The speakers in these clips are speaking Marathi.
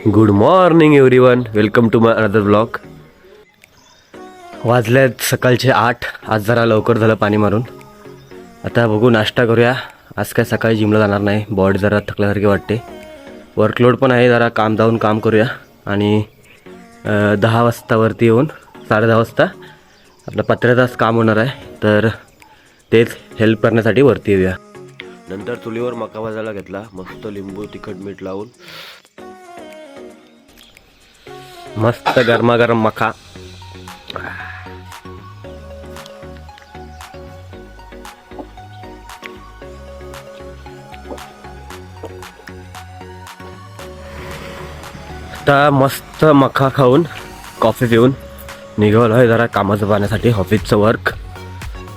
Good morning everyone, welcome to my another blog. वाजल्यात सकाळचे 8. आज जरा लवकर झालं पाणी मारून. आता बघू नाश्ता करूया. आज काय सकाळी जिमला जाणार नाही, बॉडी जरा थकल्यासारखी वाटते. वर्कलोड पण आहे, जरा काम जाऊन काम करूया आणि 10 वाजता वरती येऊन 10:30 वाजता आपलं 15 तास काम होणार आहे, तर तेच हेल्प करण्यासाठी वरती येऊया. नंतर चुलीवर मका भाजायला घेतला, मस्त लिंबू तिखट मीठ लावून मस्त गरमागरम मका. आता मस्त मका खाऊन कॉफी पिऊन निघालो आहे जरा कामाचं पाहण्यासाठी, ऑफिसचं वर्क.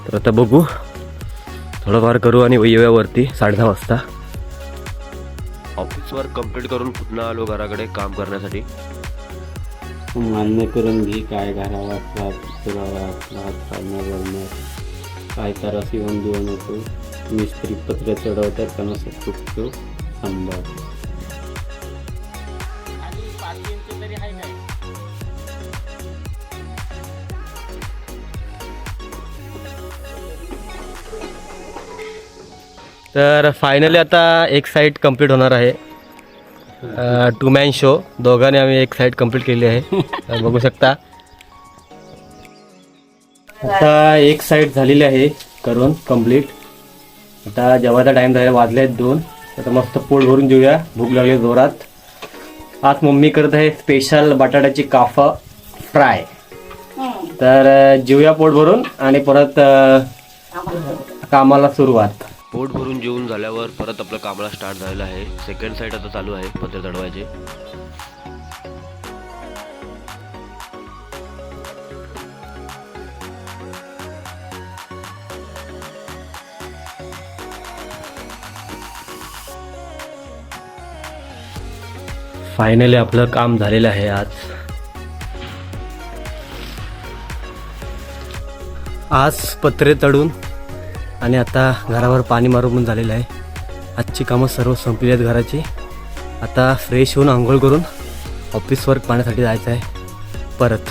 तर आता बघू, थोडंफार करू आणि येऊया वरती 10:30 वाजता. ऑफिस वर्क कंप्लीट करून पुन्हा आलो घराकडे काम करण्यासाठी. मान्य करून घे काय घरावा पुरावा बर्नर काय तारास येऊन देऊन होतो. मिस्त्री पत्र चढवतात त्यांना चुकतो सांभाळ. तर फायनली आता एक साईड कंप्लीट होणार आहे. 2 मॅन शो, दोघांनी आम्ही एक साईड कंप्लीट केली आहे. तर बघू शकता आता एक साईड झालेली आहे करून कंप्लीट. आता जेवायचा टाइम झाला, वाजले आहेत 2. आता मस्त पोट भरून जेऊया, भूक लागली जोरात. आज मम्मी करत आहे स्पेशल बटाट्याची काफा फ्राय. तर जेऊया पोट भरून आणि परत कामाला सुरुवात. पोट भरून जेवून झाल्यावर परत आपलं कामाला स्टार्ट झालेलं आहे. सेकंड साईड आता चालू आहे, पत्रे चढवायचे. फायनली आपलं काम झालेलं आहे आज पत्रे चढून आणि आता घरावर पाणी मारून पण झालेलं आहे. आजची कामं सर्व संपली आहेत घराची. आता फ्रेश होऊन आंघोळ करून ऑफिस वर्क पाहण्यासाठी जायचं आहे परत.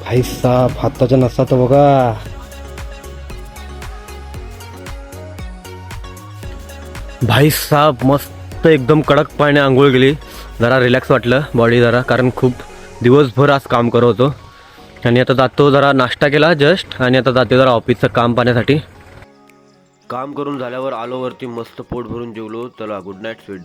भाई साहब, हाताच्या नसा तर बघा. भाई साहब, मस्त एकदम कडक पाण्याने आंघोळ केली. जरा रिलॅक्स वाटलं बॉडी जरा, कारण खूप दिवसभर आज काम करत होतो. आणि आता जातो, जरा नाश्ता केला जस्ट आणि आता जातो जरा ऑफिसचं काम पाहण्यासाठी. काम करून झाल्यावर आलो वरती, मस्त पोट भरून जेवलो. चला, गुड नाईट स्वीट.